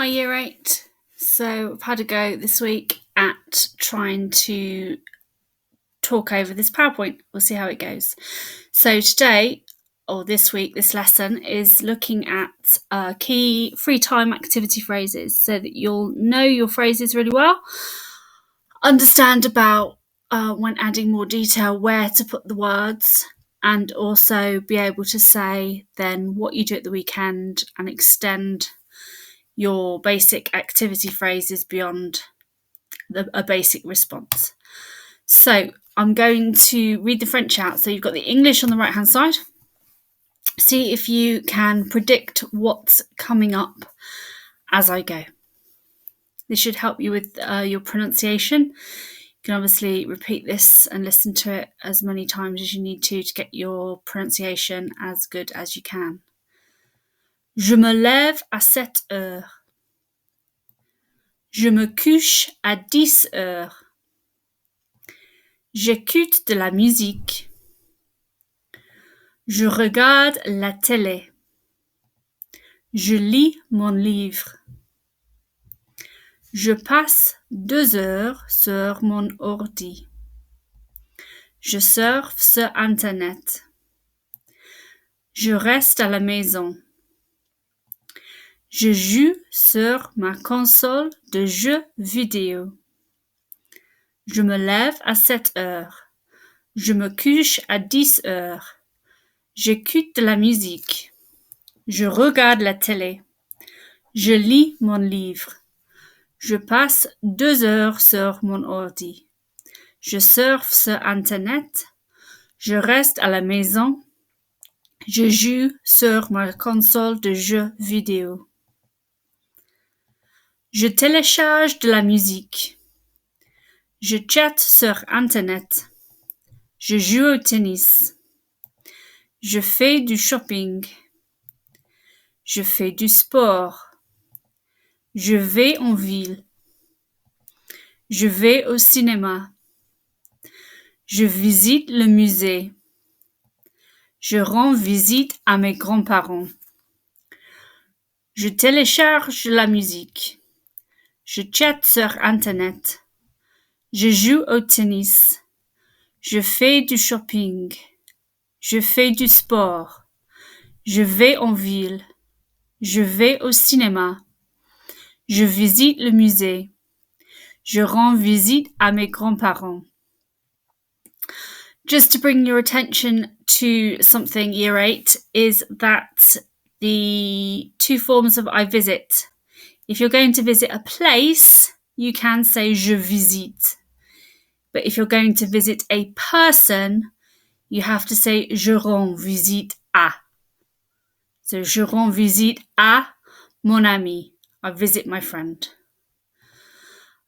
Hi, Year 8. So I've had a go this week at trying to talk over this PowerPoint. We'll see how it goes. So today, or this week, this lesson is looking at key free time activity phrases so that you'll know your phrases really well, understand about when adding more detail where to put the words, and also be able to say then what you do at the weekend and extend your basic activity phrases beyond a basic response. So I'm going to read the French out. So you've got the English on the right hand side. See if you can predict what's coming up as I go. This should help you with your pronunciation. You can obviously repeat this and listen to it as many times as you need to get your pronunciation as good as you can. Je me lève à 7 heures. Je me couche à 10 heures. J'écoute de la musique. Je regarde la télé. Je lis mon livre. Je passe 2 heures sur mon ordi. Je surfe sur Internet. Je reste à la maison. Je joue sur ma console de jeux vidéo. Je me lève à 7 heures. Je me couche à 10 heures. J'écoute de la musique. Je regarde la télé. Je lis mon livre. Je passe 2 heures sur mon ordi. Je surfe sur Internet. Je reste à la maison. Je joue sur ma console de jeux vidéo. Je télécharge de la musique. Je chatte sur Internet. Je joue au tennis. Je fais du shopping. Je fais du sport. Je vais en ville. Je vais au cinéma. Je visite le musée. Je rends visite à mes grands-parents. Je télécharge la musique. Je chatte sur Internet. Je joue au tennis. Je fais du shopping. Je fais du sport. Je vais en ville. Je vais au cinéma. Je visite le musée. Je rends visite à mes grands-parents. Just to bring your attention to something, Year 8, is that the two forms of I visit. If you're going to visit a place, you can say je visite. But if you're going to visit a person, you have to say je rends visite à. So je rends visite à mon ami. I visit my friend.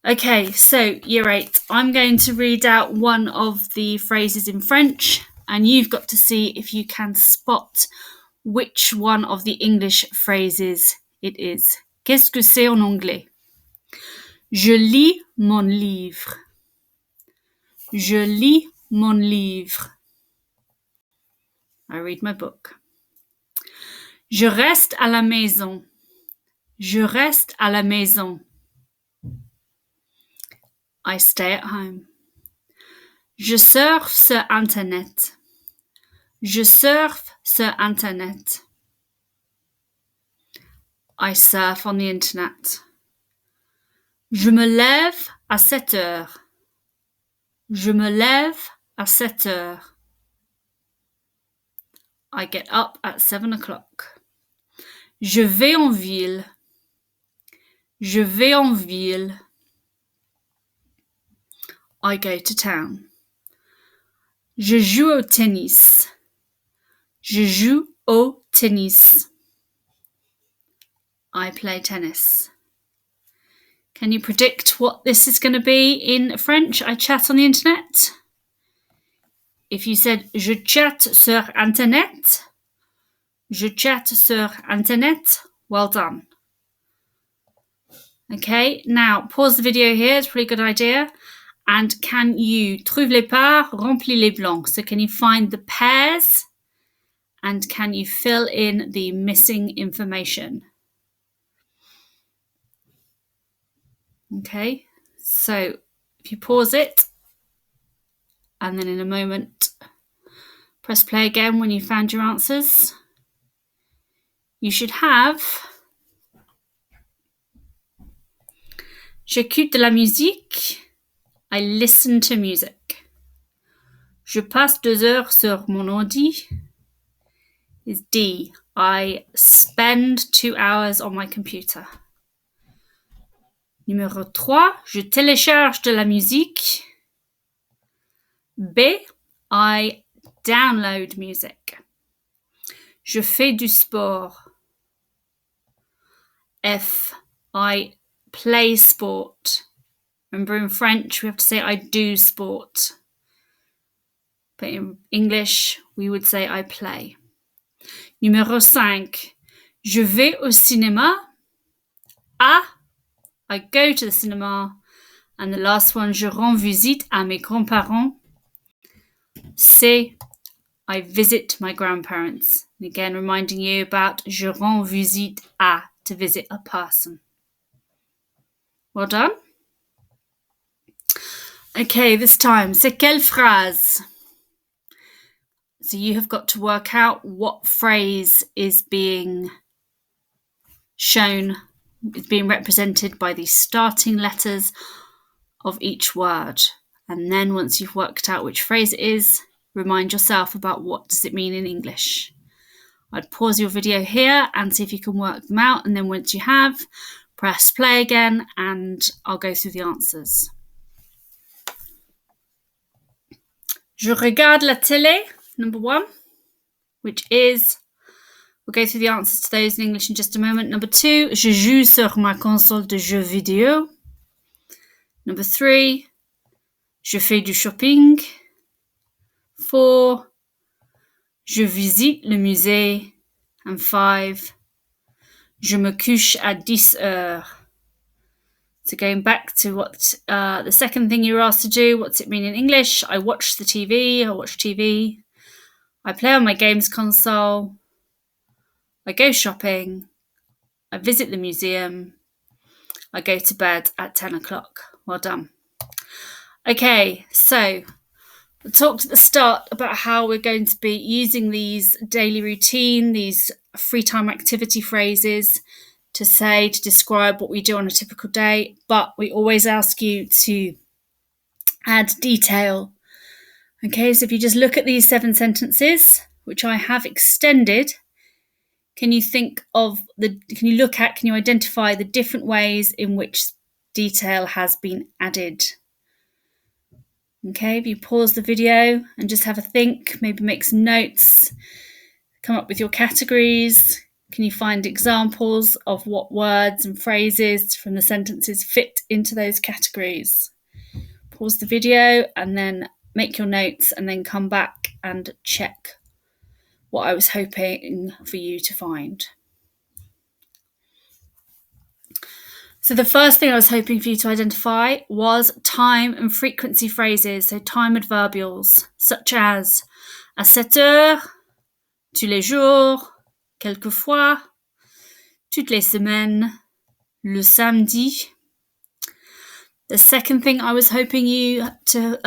Okay, so Year 8, I'm going to read out one of the phrases in French, and you've got to see if you can spot which one of the English phrases it is. Qu'est-ce que c'est en anglais? Je lis mon livre. Je lis mon livre. I read my book. Je reste à la maison. Je reste à la maison. I stay at home. Je surfe sur Internet. Je surfe sur Internet. I surf on the internet. Je me lève à 7 heures. Je me lève à 7 heures. I get up at 7 o'clock. Je vais en ville. Je vais en ville. I go to town. Je joue au tennis. Je joue au tennis. I play tennis. Can you predict what this is going to be in French? I chat on the internet. If you said je chatte sur Internet, je chatte sur Internet, well done. Okay, now pause the video here. It's a pretty good idea. And can you trouve les parts, remplis les blancs? So can you find the pairs and can you fill in the missing information? Okay, so if you pause it, and then in a moment, press play again when you found your answers, you should have J'écoute de la musique. I listen to music. Je passe 2 heures sur mon ordi. Is D. I spend 2 hours on my computer. Numéro 3. Je télécharge de la musique. B. I download music. Je fais du sport. F. I play sport. Remember, in French, we have to say I do sport. But in English, we would say I play. Numéro 5. Je vais au cinéma. A. I go to the cinema. And the last one, je rends visite à mes grands-parents. C. I visit my grandparents. And again, reminding you about je rends visite à, to visit a person. Well done. Okay, this time, c'est quelle phrase? So you have got to work out what phrase is being shown, is being represented by the starting letters of each word. And then once you've worked out which phrase it is, remind yourself about what does it mean in English. I'd pause your video here and see if you can work them out. And then once you have, press play again and I'll go through the answers. Je regarde la télé, number 1, which is, we'll go through the answers to those in English in just a moment. Number 2, je joue sur ma console de jeux vidéo. Number 3, je fais du shopping. 4, je visite le musée. And 5, je me couche à 10 heures. So going back to what the second thing you were asked to do, what's it mean in English? I watch the TV, I watch TV. I play on my games console. I go shopping. I visit the museum. I go to bed at 10 o'clock. Well done. Okay, so we talked at the start about how we're going to be using these daily routine, these free time activity phrases to describe what we do on a typical day, but we always ask you to add detail. Okay, so if you just look at these 7 sentences, which I have extended, can you identify the different ways in which detail has been added? Okay, if you pause the video and just have a think, maybe make some notes, come up with your categories. Can you find examples of what words and phrases from the sentences fit into those categories? Pause the video and then make your notes and then come back and check what I was hoping for you to find. So the first thing I was hoping for you to identify was time and frequency phrases, so time adverbials, such as à 7 heures, tous les jours, quelquefois, toutes les semaines, le samedi. The second thing I was hoping for you to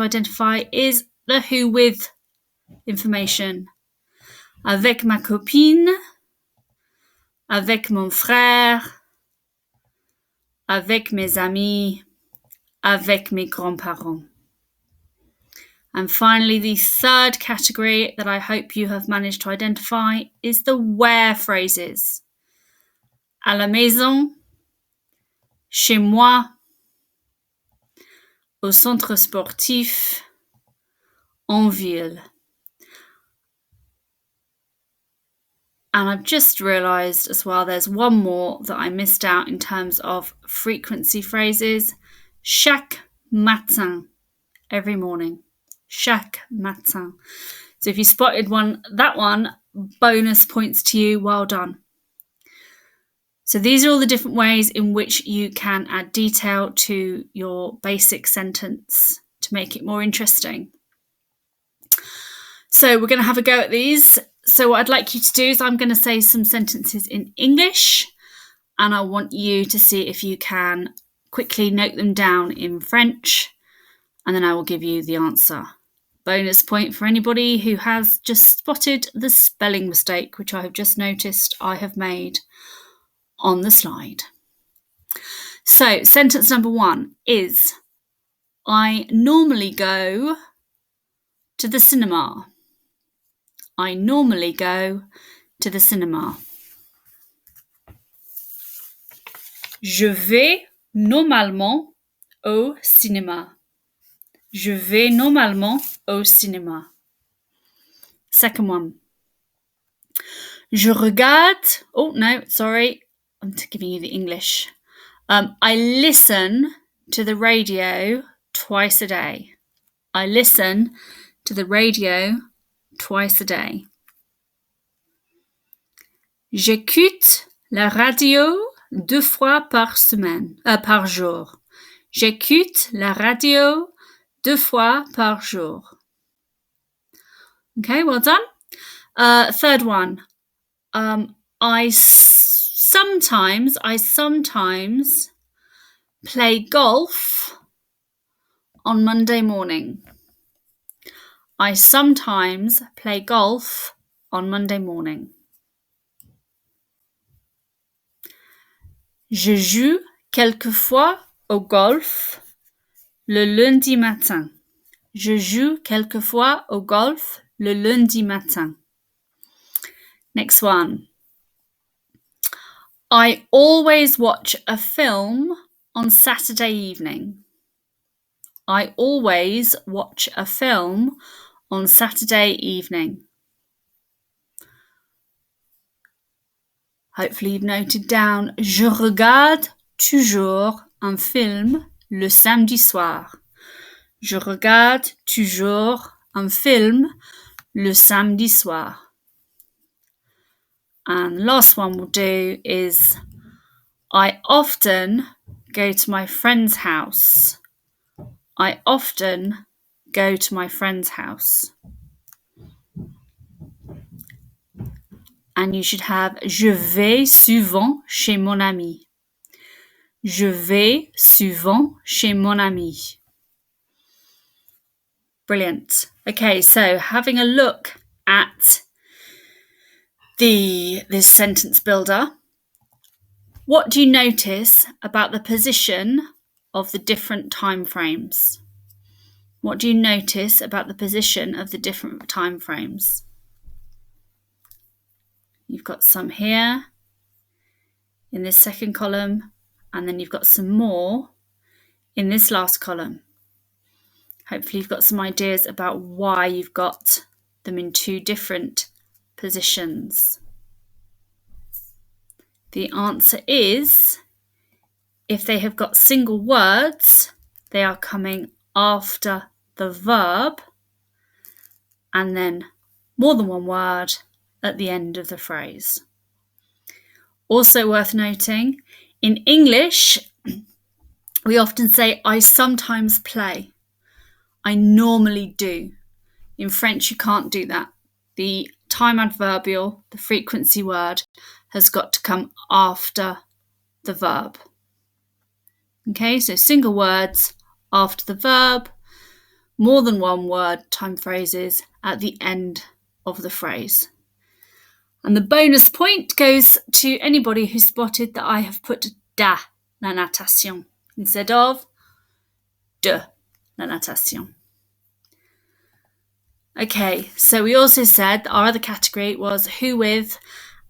identify is the who with information. Avec ma copine, avec mon frère, avec mes amis, avec mes grands-parents. And finally, the third category that I hope you have managed to identify is the where phrases. À la maison, chez moi, au centre sportif, en ville. And I've just realised as well there's one more that I missed out in terms of frequency phrases. Chaque matin, every morning. Chaque matin. So if you spotted that one, bonus points to you, well done. So these are all the different ways in which you can add detail to your basic sentence to make it more interesting. So we're going to have a go at these. So what I'd like you to do is I'm going to say some sentences in English. and I want you to see if you can quickly note them down in French, and then I will give you the answer. Bonus point for anybody who has just spotted the spelling mistake, which I have just noticed I have made on the slide. So, sentence number 1 is, I normally go to the cinema. I normally go to the cinema. Je vais normalement au cinéma. Je vais normalement au cinéma. Second one. Je regarde. Oh, no, sorry. I'm giving you the English. I listen to the radio twice a day. I listen to the radio twice a day. J'écoute la radio 2 fois par semaine, par jour. J'écoute la radio 2 fois par jour. Okay, well done. Third one. I sometimes play golf on Monday morning. I sometimes play golf on Monday morning. Je joue quelquefois au golf le lundi matin. Je joue quelquefois au golf le lundi matin. Next one. I always watch a film on Saturday evening. I always watch a film on Saturday evening. Hopefully you've noted down, je regarde toujours un film le samedi soir. Je regarde toujours un film le samedi soir. And the last one we'll do is, I often go to my friend's house. I often go to my friend's house. And you should have, je vais souvent chez mon ami. Je vais souvent chez mon ami. Brilliant. Okay, so having a look at this sentence builder, what do you notice about the position of the different time frames? What do you notice about the position of the different time frames? You've got some here in this second column, and then you've got some more in this last column. Hopefully you've got some ideas about why you've got them in 2 different positions. The answer is, if they have got single words, they are coming after the verb, and then more than one word at the end of the phrase. Also worth noting, in English, we often say, I sometimes play. I normally do. In French, you can't do that. The time adverbial, the frequency word, has got to come after the verb. Okay, so single words after the verb, more than one word time phrases at the end of the phrase. And the bonus point goes to anybody who spotted that I have put da la natation instead of de la natation. Okay, so we also said that our other category was who with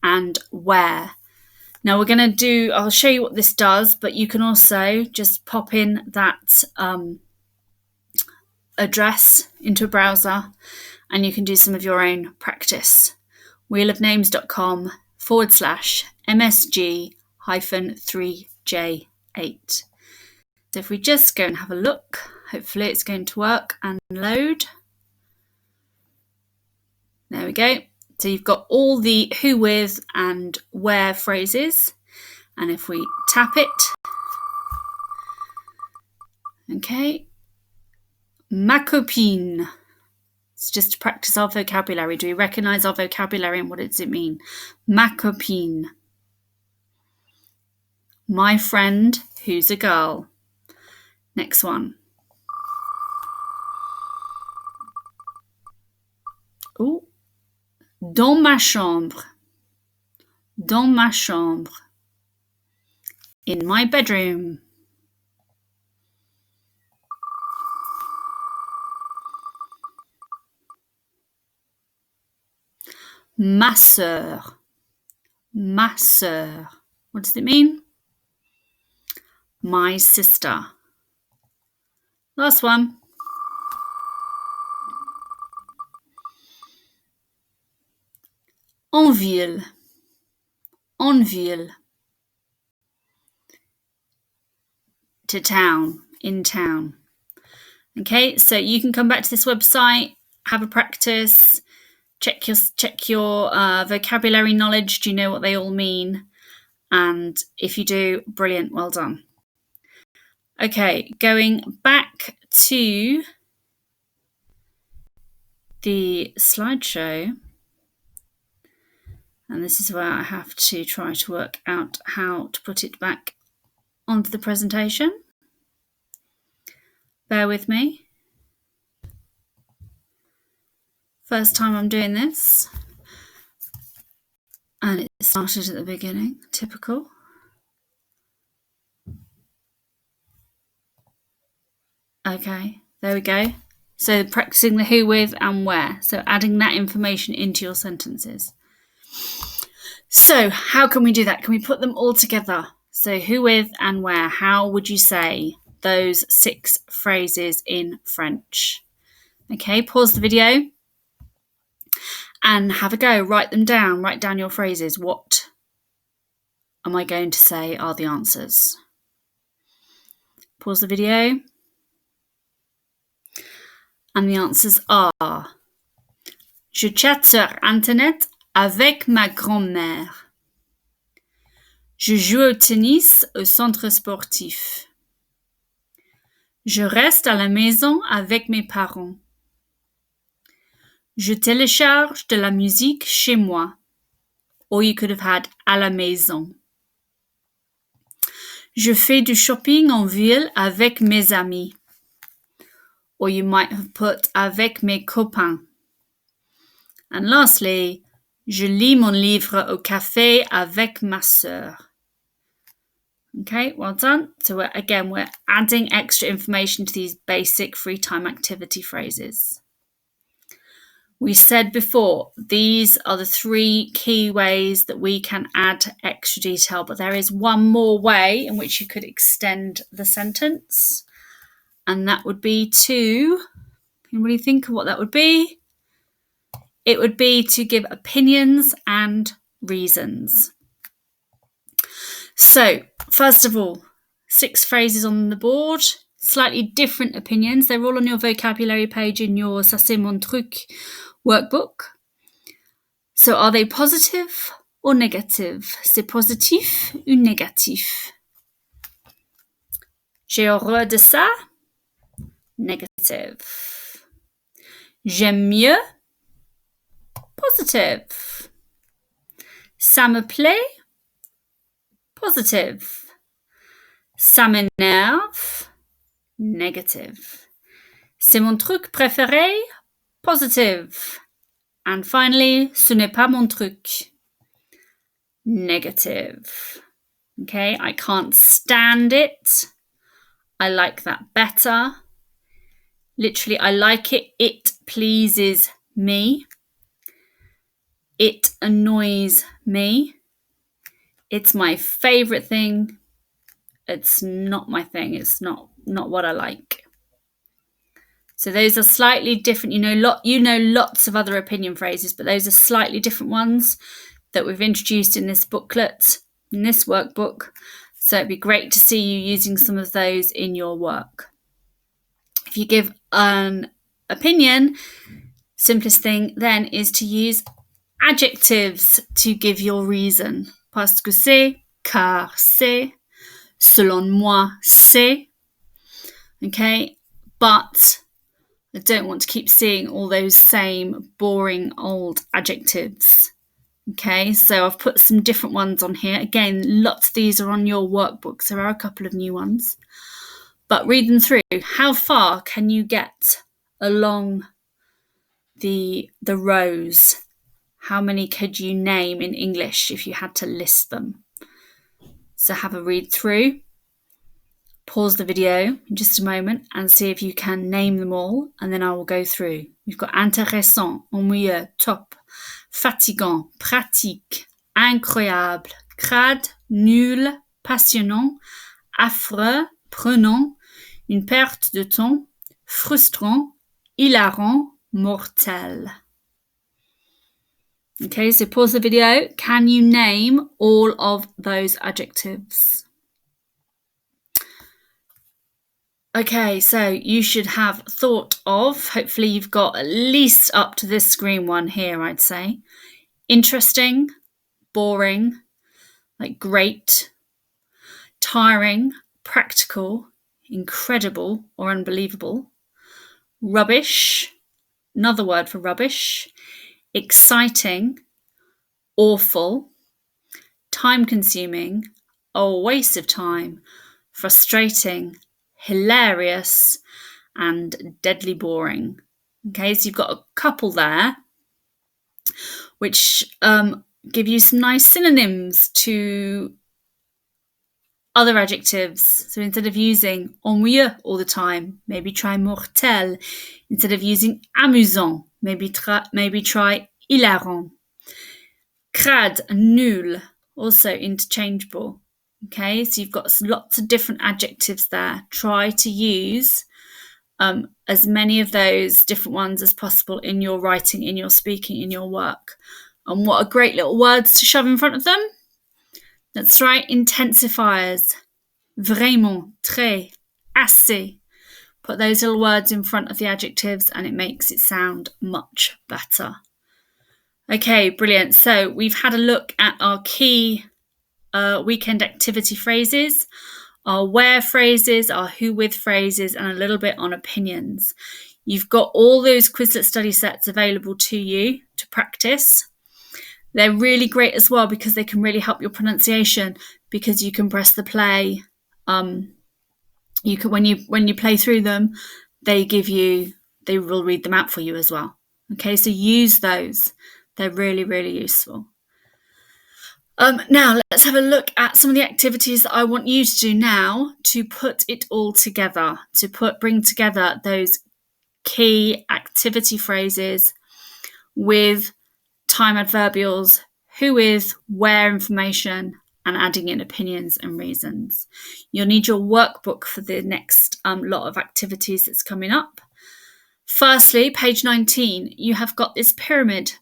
and where. Now I'll show you what this does, but you can also just pop in that address into a browser and you can do some of your own practice. wheelofnames.com/MSG-3J8. So if we just go and have a look, hopefully it's going to work and load. There we go. So you've got all the who with and where phrases. And if we tap it, okay, ma copine. It's just to practice our vocabulary. Do we recognise our vocabulary and what does it mean? Ma copine. My friend who's a girl. Next one. Ooh. Dans ma chambre. Dans ma chambre. In my bedroom. Ma sœur. Ma sœur. What does it mean? My sister. Last one. En ville. En ville. To town. In town. Okay, so you can come back to this website, have a practice, check your vocabulary knowledge. Do you know what they all mean? And if you do, brilliant, well done. Okay, going back to the slideshow, and this is where I have to try to work out how to put it back onto the presentation. Bear with me. First time I'm doing this. And it started at the beginning, typical. Okay, there we go. So practicing the who, with, and where. So adding that information into your sentences. So how can we do that? Can we put them all together? So who, with, and where. How would you say those 6 phrases in French? Okay, pause the video and have a go. Write them down. Write down your phrases. What am I going to say are the answers? Pause the video. And the answers are: Je chatte sur Internet avec ma grand-mère. Je joue au tennis au centre sportif. Je reste à la maison avec mes parents. Je télécharge de la musique chez moi. Or you could have had à la maison. Je fais du shopping en ville avec mes amis. Or you might have put avec mes copains. And lastly, je lis mon livre au café avec ma sœur. Okay, well done. So we're adding extra information to these basic free time activity phrases. We said before, these are the 3 key ways that we can add extra detail, but there is one more way in which you could extend the sentence. And that would be to, can you really think of what that would be? It would be to give opinions and reasons. So, first of all, 6 phrases on the board, slightly different opinions. They're all on your vocabulary page in your Ça c'est mon truc workbook. So, are they positive or negative? C'est positif ou négatif? J'ai horreur de ça. Negative. J'aime mieux. Positive. Ça me plaît. Positive. Ça m'énerve. Negative. C'est mon truc préféré. Positive. And finally, ce n'est pas mon truc. Negative. Okay, I can't stand it. I like that better. Literally, I like it. It pleases me. It annoys me. It's my favourite thing. It's not my thing. It's not what I like. So those are slightly different. You know lots of other opinion phrases, but those are slightly different ones that we've introduced in this booklet, in this workbook. So it'd be great to see you using some of those in your work. If you give an opinion, simplest thing then is to use adjectives to give your reason. Parce que c'est, car c'est, selon moi c'est. Okay, but I don't want to keep seeing all those same boring old adjectives Okay, so I've put some different ones on here. Again, lots of these are on your workbooks. There are a couple of new ones. But read them through. How far can you get along the rows? How many could you name in English if you had to list them? So have a read through. Pause the video in just a moment and see if you can name them all, and then I will go through. We've got intéressant, ennuyeux, top, fatigant, pratique, incroyable, crade, nul, passionnant, affreux, prenant, une perte de temps, frustrant, hilarant, mortel. Okay, so pause the video. Can you name all of those adjectives? Okay, so you should have thought of, hopefully you've got at least up to this green one here, I'd say. Interesting, boring, like great, tiring, practical, incredible or unbelievable, rubbish, another word for rubbish, exciting, awful, time-consuming, a waste of time, frustrating, hilarious, and deadly boring. Okay, so you've got a couple there which give you some nice synonyms to other adjectives. So instead of using ennuyeux all the time, maybe try mortel. Instead of using amusant, maybe try hilarant. Crade, nul, also interchangeable. Okay, so you've got lots of different adjectives there. Try to use as many of those different ones as possible in your writing, in your speaking, in your work. And what are great little words to shove in front of them? That's right, intensifiers. Vraiment, très, assez. Put those little words in front of the adjectives and it makes it sound much better. Okay, brilliant. So we've had a look at our key weekend activity phrases, our where phrases, our who with phrases, and a little bit on opinions. You've got all those Quizlet study sets available to you to practice. They're really great as well because they can really help your pronunciation, because you can press the play. You can when you play through them, they will read them out for you as well. Okay, so use those. They're really, really useful. Now let's have a look at some of the activities that I want you to do now to put it all together, to bring together those key activity phrases with time adverbials, who with, where information, and adding in opinions and reasons. You'll need your workbook for the next lot of activities that's coming up. Firstly, page 19, you have got this pyramid.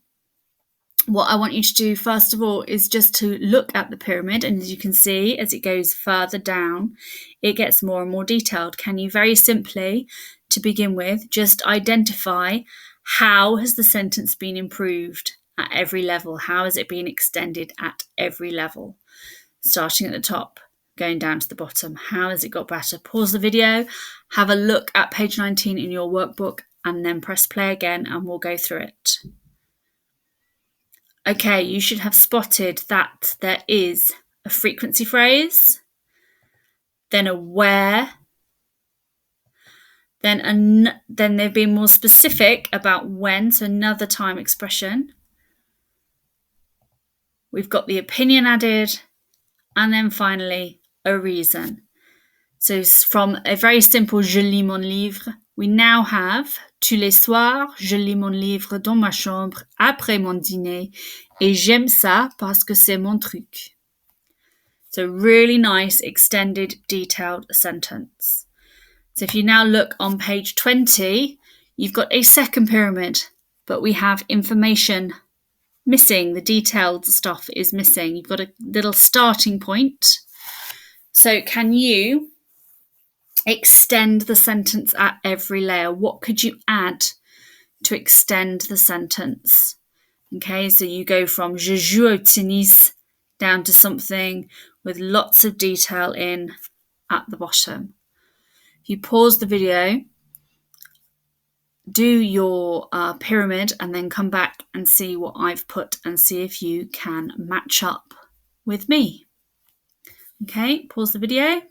What I want you to do first of all is just to look at the pyramid, and as you can see, as it goes further down, it gets more and more detailed. Can you very simply, to begin with, just identify how has the sentence been improved at every level? How has it been extended at every level? Starting at the top, going down to the bottom. How has it got better? Pause the video, have a look at page 19 in your workbook, and then press play again and we'll go through it. Okay, you should have spotted that there is a frequency phrase, then a where, then they've been more specific about when, so another time expression. We've got the opinion added, and then finally a reason. So from a very simple je lis mon livre, we now have tous les soirs, je lis mon livre dans ma chambre après mon dîner et j'aime ça parce que c'est mon truc. So really nice, extended, detailed sentence. So if you now look on page 20, you've got a second pyramid, but we have information missing. The detailed stuff is missing. You've got a little starting point. So can you extend the sentence at every layer? What could you add to extend the sentence? Okay, so you go from je joue au tennis down to something with lots of detail in at the bottom. If you pause the video do your pyramid and then come back and see what I've put and see if you can match up with me. Okay, pause the video.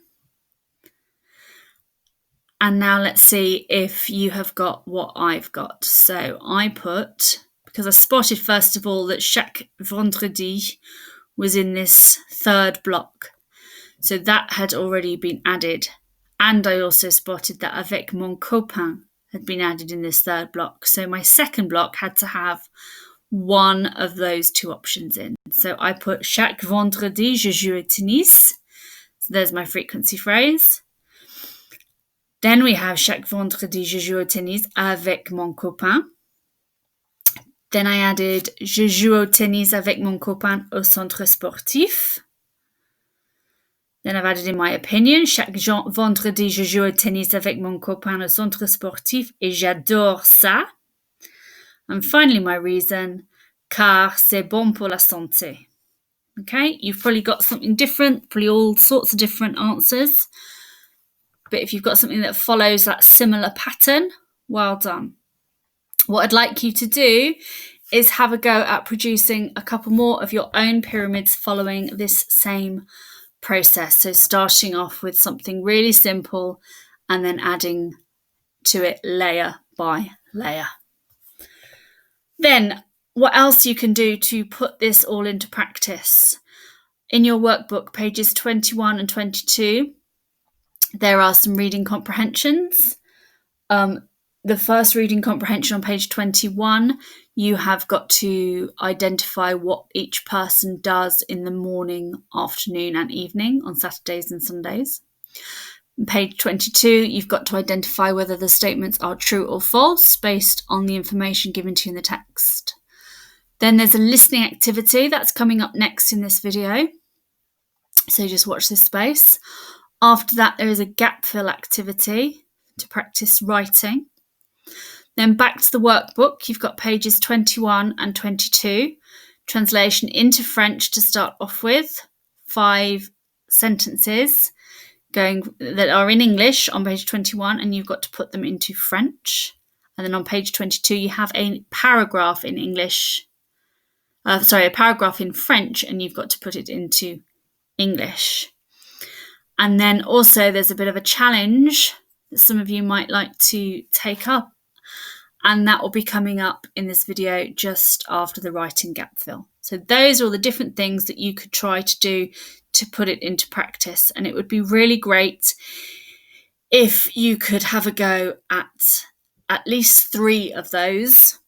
And now let's see if you have got what I've got. So I put, because I spotted first of all that chaque vendredi was in this third block. So that had already been added. And I also spotted that avec mon copain had been added in this third block. So my second block had to have one of those two options in. So I put chaque vendredi je joue au tennis. So there's my frequency phrase. Then we have chaque vendredi je joue au tennis avec mon copain. Then I added je joue au tennis avec mon copain au centre sportif. Then I've added in my opinion, chaque vendredi je joue au tennis avec mon copain au centre sportif et j'adore ça. And finally my reason, car c'est bon pour la santé. Okay, you've probably got something different, probably all sorts of different answers. But if you've got something that follows that similar pattern, well done. What I'd like you to do is have a go at producing a couple more of your own pyramids following this same process. So starting off with something really simple and then adding to it layer by layer. Then what else you can do to put this all into practice? In your workbook, pages 21 and 22, there are some reading comprehensions. The first reading comprehension on page 21, you have got to identify what each person does in the morning, afternoon and evening on Saturdays and Sundays. On page 22, you've got to identify whether the statements are true or false based on the information given to you in the text. Then there's a listening activity that's coming up next in this video. So just watch this space. After that, there is a gap fill activity to practice writing. Then back to the workbook, you've got pages 21 and 22. Translation into French to start off with. 5 sentences that are in English on page 21, and you've got to put them into French. And then on page 22, you have a paragraph in English. A paragraph in French, and you've got to put it into English. And then also there's a bit of a challenge that some of you might like to take up, and that will be coming up in this video just after the writing gap fill. So those are all the different things that you could try to do to put it into practice, and it would be really great if you could have a go at least 3 of those.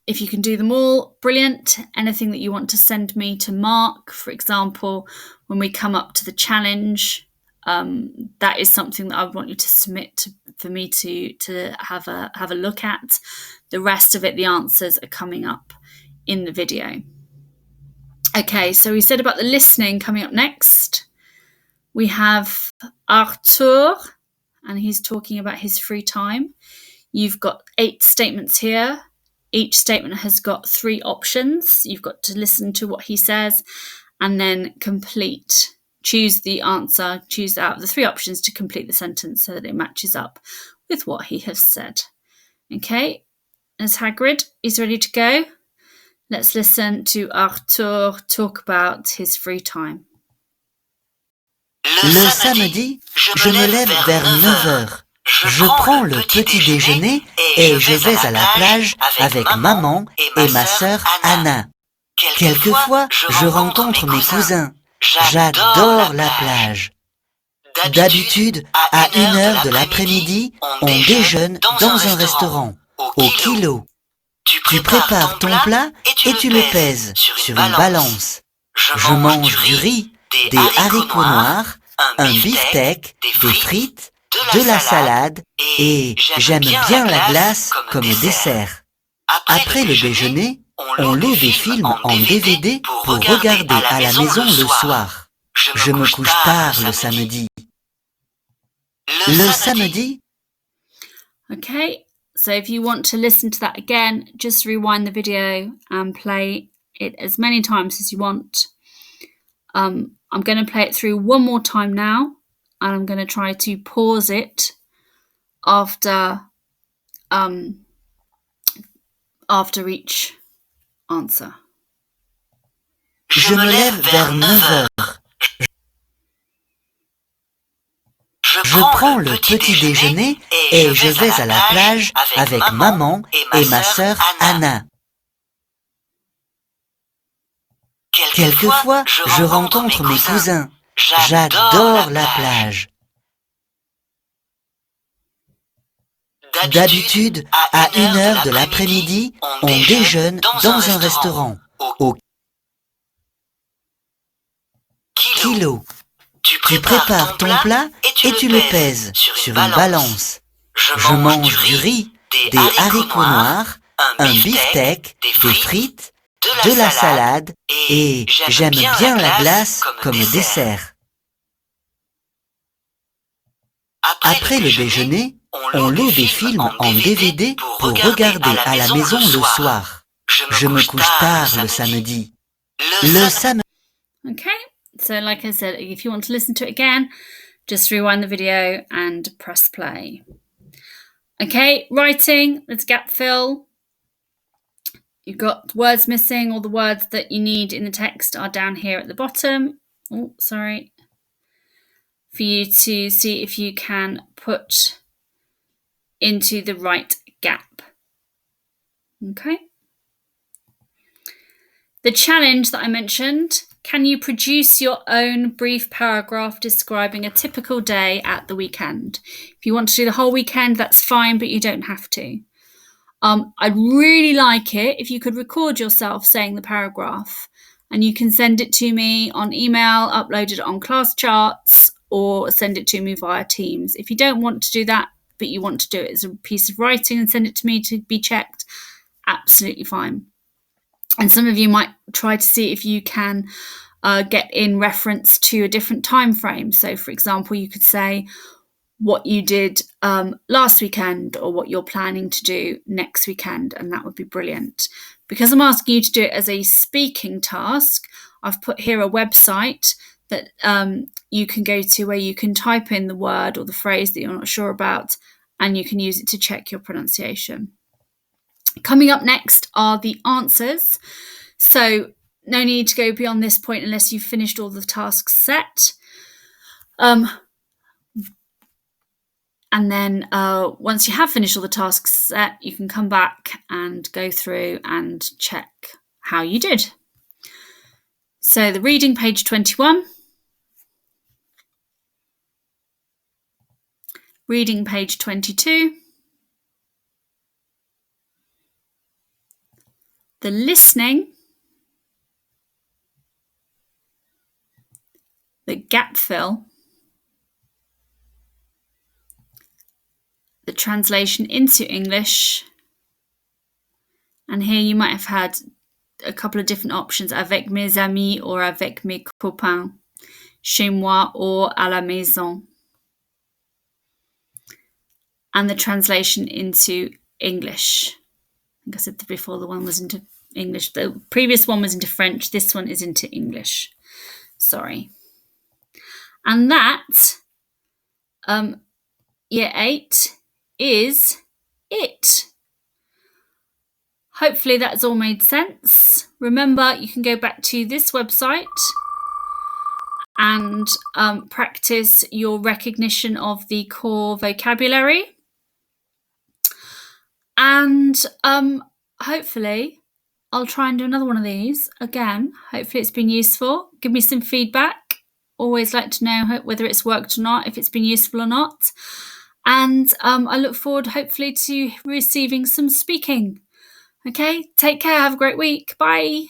If you can do them all, brilliant. Anything that you want to send me to mark, for example, when we come up to the challenge, that is something that I would want you to submit for me to have a look at. The rest of it, the answers are coming up in the video. Okay, so we said about the listening coming up next. We have Arthur, and he's talking about his free time. You've got 8 statements here. Each statement has got 3 options. You've got to listen to what he says and then choose the answer, choose out of the 3 options to complete the sentence so that it matches up with what he has said. Okay, as Hagrid is ready to go, let's listen to Arthur talk about his free time. Le samedi, je me lève vers 9 heures. Je prends le petit déjeuner et je vais à la plage avec maman et ma sœur Anna. Quelquefois, je rencontre mes cousins. J'adore la plage. D'habitude, à 1 heure de l'après-midi, on déjeune dans un restaurant, au kilo. Tu prépares ton plat et tu le pèses sur une balance. Je mange du riz, des haricots noirs, un beefsteak, des frites, de la salade et j'aime bien la glace comme dessert. Après le déjeuner, on loue des films en DVD pour regarder à la maison le soir. Je me couche tard le samedi. Le samedi. Okay, so if you want to listen to that again, just rewind the video and play it as many times as you want. I'm going to play it through one more time now. And I'm going to try to pause it after each answer. Je me lève vers 9 heures. Je prends le petit déjeuner et je vais à la plage avec maman et ma sœur Anna. Quelquefois, je rencontre mes cousins. J'adore la plage. D'habitude, à 1 heure de l'après-midi, on déjeune dans un restaurant. Au kilo. Tu prépares ton plat et tu le pèses sur une balance. Je mange du riz, des haricots noirs, un beefsteak, des frites, de la salade et j'aime bien la glace comme dessert. Après le déjeuner, on loue des films en DVD pour regarder à la maison le soir. Je me couche tard le samedi. Okay, so like I said, if you want to listen to it again, just rewind the video and press play. Okay, writing, let's gap fill. You've got words missing. All the words that you need in the text are down here at the bottom. Oh, sorry. For you to see if you can put into the right gap. Okay. The challenge that I mentioned, can you produce your own brief paragraph describing a typical day at the weekend? If you want to do the whole weekend, that's fine, but you don't have to. I'd really like it if you could record yourself saying the paragraph and you can send it to me on email, upload it on class charts, or send it to me via Teams. If you don't want to do that, but you want to do it as a piece of writing and send it to me to be checked, absolutely fine. And some of you might try to see if you can get in reference to a different time frame. So, for example, you could say what you did last weekend or what you're planning to do next weekend, and that would be brilliant. Because I'm asking you to do it as a speaking task, I've put here a website that you can go to where you can type in the word or the phrase that you're not sure about, and you can use it to check your pronunciation. Coming up next are the answers. So no need to go beyond this point unless you've finished all the tasks set. And then once you have finished all the tasks set, you can come back and go through and check how you did. So the reading, page 21. Reading, page 22. The listening, the gap fill, the translation into English, and here you might have had a couple of different options, avec mes amis or avec mes copains, chez moi or à la maison, and the translation into English. I think I said before the one was into English. The previous one was into French. This one is into English. Sorry. And that, year 8, is it. Hopefully that's all made sense. Remember, you can go back to this website and practice your recognition of the core vocabulary. And hopefully I'll try and do another one of these again. Hopefully it's been useful. Give me some feedback. Always like to know whether it's worked or not, if it's been useful or not. And I look forward hopefully to receiving some speaking. Okay, take care. Have a great week. Bye.